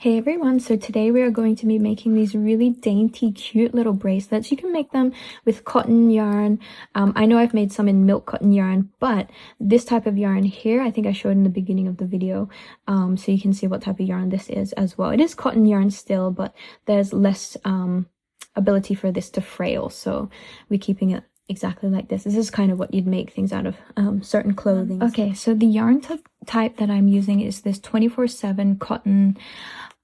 Hey everyone, so today we are going to be making these really dainty, cute little bracelets. You can make them with cotton yarn. I know I've made some in milk cotton yarn, but this type of yarn here, I think I showed in the beginning of the video, so you can see what type of yarn this is as well. It is cotton yarn still, but there's less ability for this to frail, so we're keeping it exactly like this. This is kind of what you'd make things out of certain clothing. Okay, so the yarn type that I'm using is this 24/7 cotton.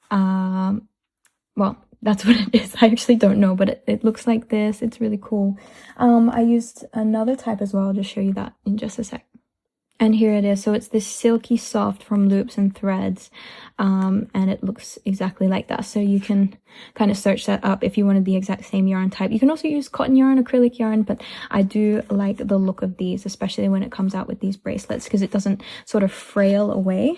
Well, that's what it is. I actually don't know, but it looks like this. It's really cool. I used another type as well. I'll just show you that in just a sec. And here it is. So it's this silky soft from loops and threads, and it looks exactly like that. So you can kind of search that up if you wanted the exact same yarn type. You can also use cotton yarn, acrylic yarn, but I do like the look of these, especially when it comes out with these bracelets, because it doesn't sort of frail away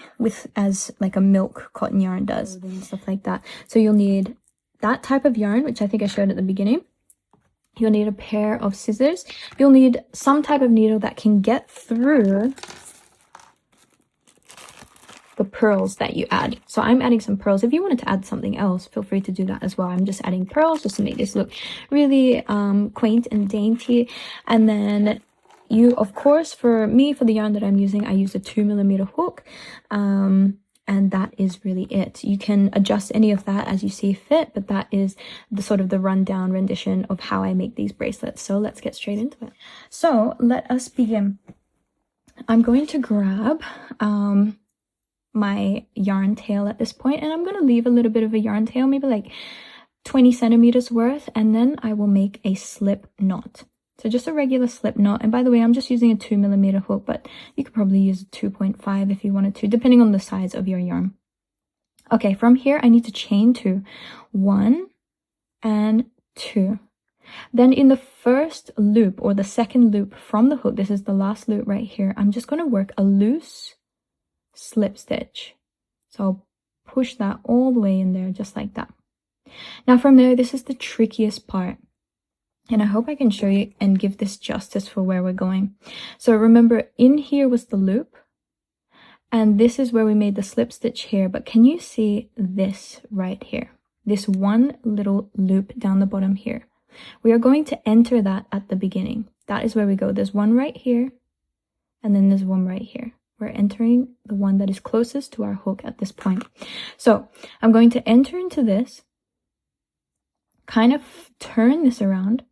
as like a milk cotton yarn does and stuff like that. So you'll need that type of yarn, which I think I showed at the beginning. You'll need a pair of scissors. You'll need some type of needle that can get through the pearls that you add. So I'm adding some pearls. If you wanted to add something else, feel free to do that as well. I'm just adding pearls just to make this look really quaint and dainty. And then you, of course, for the yarn that I'm using, I use a 2mm hook. And that is really it. You can adjust any of that as you see fit, but that is the sort of the rundown rendition of how I make these bracelets. So let's get straight into it. So let us begin. I'm going to grab my yarn tail at this point, and I'm going to leave a little bit of a yarn tail, maybe like 20 centimeters worth, and then I will make a slip knot. So just a regular slip knot. And by the way, I'm just using a 2mm hook, but you could probably use a 2.5 if you wanted to, depending on the size of your yarn. Okay, from here, I need to chain 2. 1 and 2. Then in the first loop, or the second loop from the hook, this is the last loop right here, I'm just going to work a loose slip stitch. So I'll push that all the way in there, just like that. Now from there, this is the trickiest part. And I hope I can show you and give this justice for where we're going. So remember, in here was the loop. And this is where we made the slip stitch here. But can you see this right here? This one little loop down the bottom here. We are going to enter that at the beginning. That is where we go. There's one right here. And then there's one right here. We're entering the one that is closest to our hook at this point. So I'm going to enter into this. Kind of turn this around.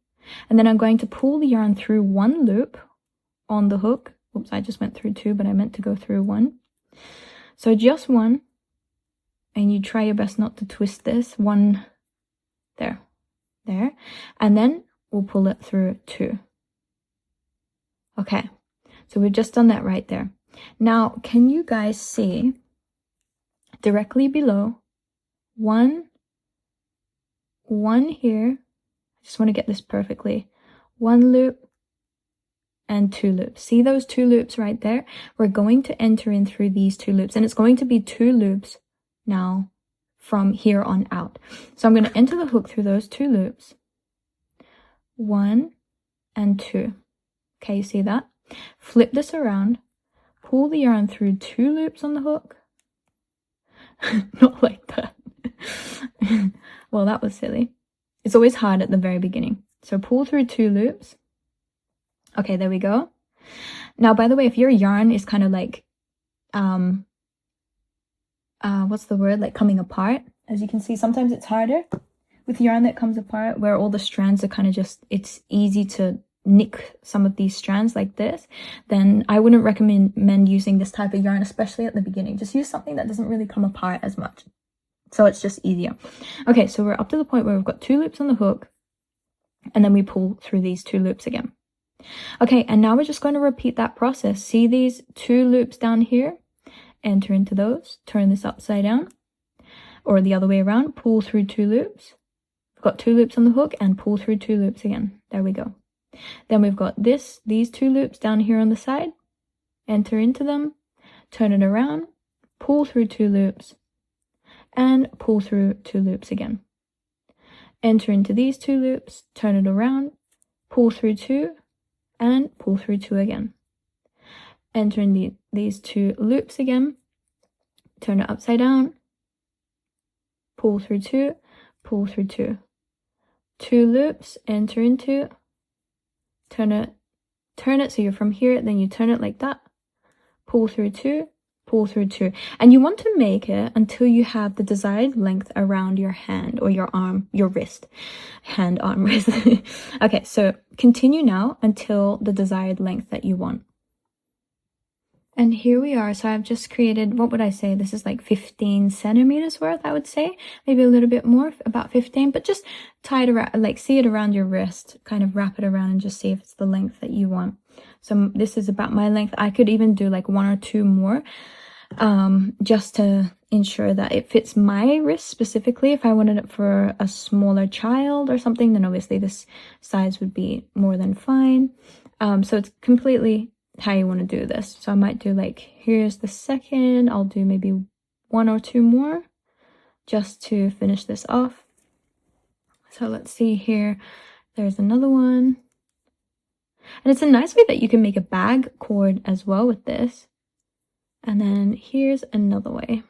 And then I'm going to pull the yarn through one loop on the hook. Oops, I just went through 2, but I meant to go through 1. So just 1. And you try your best not to twist this. 1 there. There. And then we'll pull it through 2. Okay. So we've just done that right there. Now, can you guys see directly below 1 here? Just want to get this perfectly. 1 loop and 2 loops. See those 2 loops right there? We're going to enter in through these 2 loops, and it's going to be 2 loops now from here on out. So I'm going to enter the hook through those 2 loops. 1 and 2. Okay, you see that? Flip this around, pull the yarn through 2 loops on the hook. Not like that. Well, that was silly. It's always hard at the very beginning. So pull through 2 loops. Okay, there we go. Now, by the way, if your yarn is kind of like, what's the word? Like coming apart. As you can see, sometimes it's harder with yarn that comes apart, where all the strands are kind of just, it's easy to nick some of these strands like this. Then I wouldn't recommend using this type of yarn, especially at the beginning. Just use something that doesn't really come apart as much. So it's just easier. Okay, so we're up to the point where we've got 2 loops on the hook, and then we pull through these 2 loops again. Okay, and now we're just going to repeat that process. See these 2 loops down here? Enter into those, turn this upside down, or the other way around, pull through 2 loops. We've got 2 loops on the hook, and pull through 2 loops again. There we go. Then we've got these 2 loops down here on the side. Enter into them, turn it around, pull through 2 loops, and pull through 2 loops again. Enter into these 2 loops, turn it around, pull through 2, and pull through 2 again. Enter in these 2 loops again, turn it upside down, pull through 2, pull through 2. 2 loops, enter into, turn it so you're from here, then you turn it like that, pull through 2, pull through 2, and you want to make it until you have the desired length around your hand or your arm, your wrist, hand, arm, wrist. Okay, so continue now until the desired length that you want. And here we are. So I've just created, what would I say? This is like 15 centimeters worth, I would say. Maybe a little bit more, about 15, but just tie it around, like see it around your wrist, kind of wrap it around and just see if it's the length that you want. So this is about my length. I could even do like 1 or 2 more, just to ensure that it fits my wrist specifically. If I wanted it for a smaller child or something, then obviously this size would be more than fine. So it's completely how you want to do this. So I might do like, here's the second, I'll do maybe 1 or 2 more just to finish this off. So let's see here, there's another one. And it's a nice way that you can make a bag cord as well with this. And then here's another way.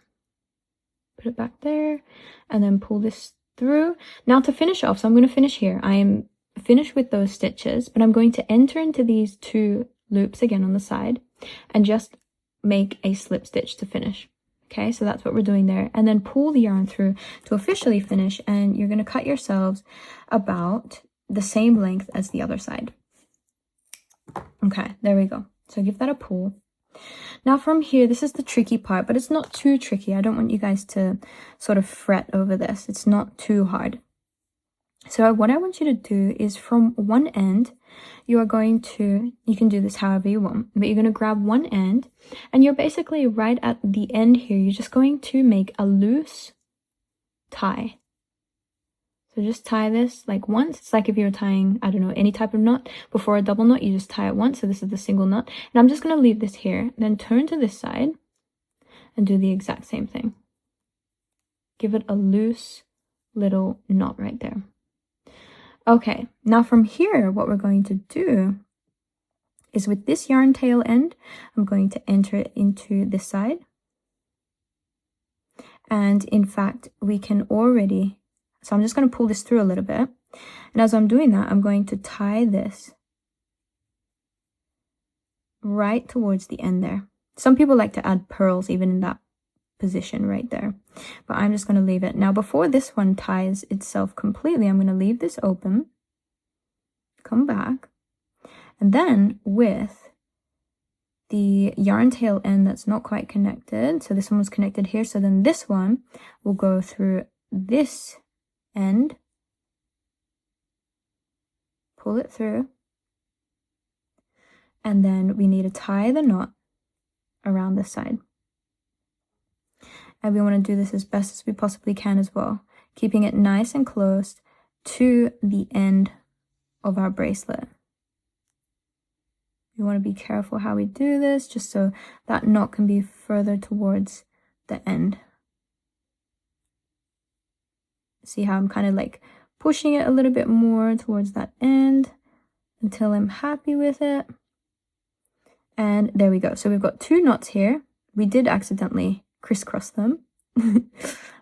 Put it back there and then pull this through. Now to finish off, so I'm going to finish here. I am finished with those stitches, but I'm going to enter into these 2 loops again on the side and just make a slip stitch to finish. Okay, so that's what we're doing there, and then pull the yarn through to officially finish, and you're going to cut yourselves about the same length as the other side. Okay, there we go. So give that a pull. Now from here, this is the tricky part, but it's not too tricky. I don't want you guys to sort of fret over this. It's not too hard. So what I want you to do is from one end, you are going to, you can do this however you want, but you're going to grab one end and you're basically right at the end here. You're just going to make a loose tie. So just tie this like once. It's like if you're tying, I don't know, any type of knot before a double knot, you just tie it once. So this is the single knot. And I'm just going to leave this here, then turn to this side and do the exact same thing. Give it a loose little knot right there. Okay, now from here, what we're going to do is with this yarn tail end, I'm going to enter it into this side. And in fact, we can already, so I'm just going to pull this through a little bit. And as I'm doing that, I'm going to tie this right towards the end there. Some people like to add pearls even in that position right there, but I'm just going to leave it. Now before this one ties itself completely, I'm going to leave this open, come back, and then with the yarn tail end that's not quite connected, so this one was connected here, so then this one will go through this end, pull it through, and then we need to tie the knot around this side. And we want to do this as best as we possibly can as well, keeping it nice and close to the end of our bracelet. We want to be careful how we do this, just so that knot can be further towards the end. See how I'm kind of like pushing it a little bit more towards that end until I'm happy with it. And there we go. So we've got 2 knots here. We did accidentally crisscross them,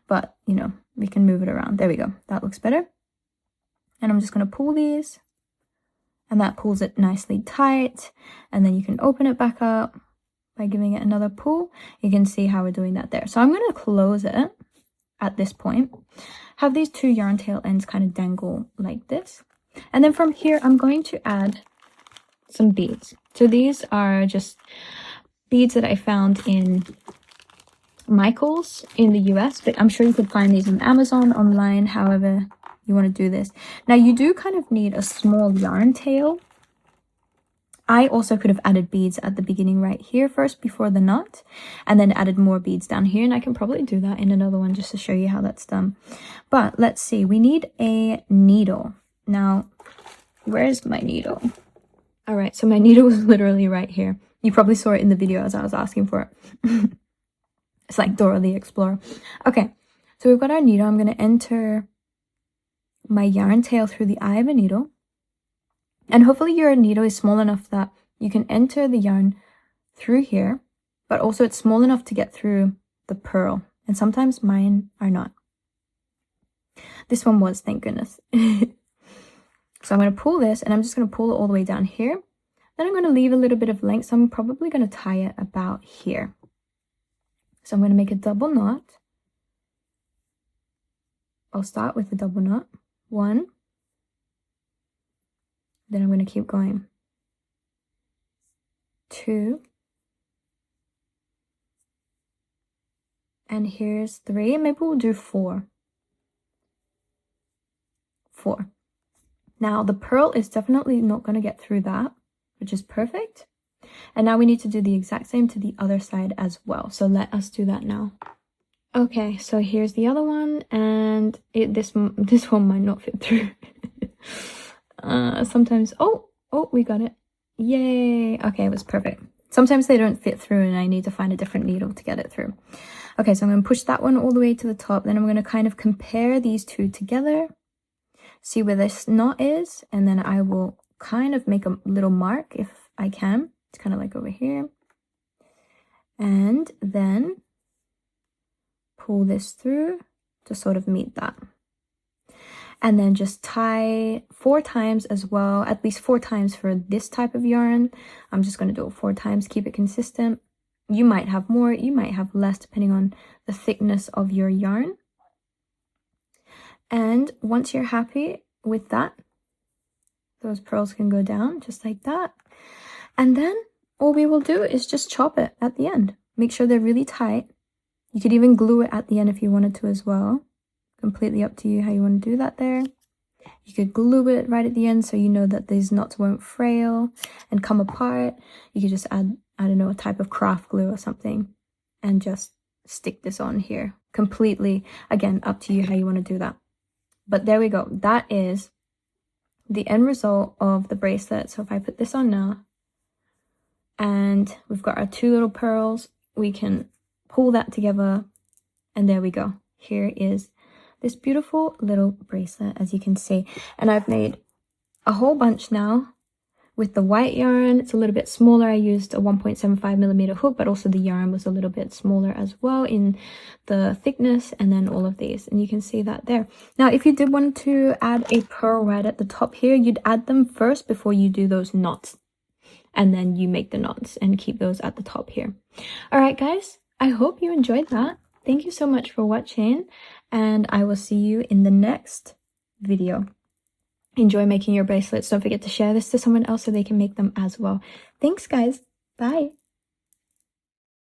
but you know, we can move it around. There we go. That looks better. And I'm just going to pull these, and that pulls it nicely tight. And then you can open it back up by giving it another pull. You can see how we're doing that there. So I'm going to close it at this point, have these 2 yarn tail ends kind of dangle like this. And then from here, I'm going to add some beads. So these are just beads that I found in Michael's in the US, but I'm sure you could find these on Amazon, online, however you want to do this. Now you do kind of need a small yarn tail. I also could have added beads at the beginning right here first before the knot, and then added more beads down here, and I can probably do that in another one just to show you how that's done. But let's see, we need a needle. Now, where's my needle? All right, so my needle was literally right here. You probably saw it in the video as I was asking for it. It's like Dora the Explorer. Okay, so we've got our needle. I'm going to enter my yarn tail through the eye of a needle. And hopefully your needle is small enough that you can enter the yarn through here, but also it's small enough to get through the pearl. And sometimes mine are not. This one was, thank goodness. So I'm going to pull this, and I'm just going to pull it all the way down here. Then I'm going to leave a little bit of length, so I'm probably going to tie it about here. So I'm going to make a double knot. I'll start with a double knot. 1. Then I'm going to keep going. 2. And here's 3. Maybe we'll do 4. 4. Now the pearl is definitely not going to get through that, which is perfect. And now we need to do the exact same to the other side as well. So let us do that now. Okay, so here's the other one, and this one might not fit through. Sometimes, oh, we got it. Yay. Okay, it was perfect. Sometimes they don't fit through and I need to find a different needle to get it through. Okay, so I'm going to push that one all the way to the top. Then I'm going to kind of compare these two together, see where this knot is, and then I will kind of make a little mark if I can. It's kind of like over here. And then pull this through to sort of meet that. And then just tie 4 times as well, at least 4 times for this type of yarn. I'm just going to do it 4 times, keep it consistent. You might have more, you might have less, depending on the thickness of your yarn. And once you're happy with that, those pearls can go down just like that. And then all we will do is just chop it at the end. Make sure they're really tight. You could even glue it at the end if you wanted to as well. Completely up to you how you want to do that there. You could glue it right at the end so you know that these knots won't frail and come apart. You could just add, I don't know, a type of craft glue or something and just stick this on here. Completely, again, up to you how you want to do that. But there we go. That is the end result of the bracelet. So if I put this on now, and we've got our 2 little pearls, we can pull that together, and there we go. Here is this beautiful little bracelet, as you can see. And I've made a whole bunch now with the white yarn. It's a little bit smaller. I used a 1.75mm hook, but also the yarn was a little bit smaller as well in the thickness, and then all of these, and you can see that there. Now if you did want to add a pearl right at the top here, you'd add them first before you do those knots, and then you make the knots and keep those at the top here. All right guys, I hope you enjoyed that. Thank you so much for watching, and I will see you in the next video. Enjoy making your bracelets. Don't forget to share this to someone else so they can make them as well. Thanks guys. Bye.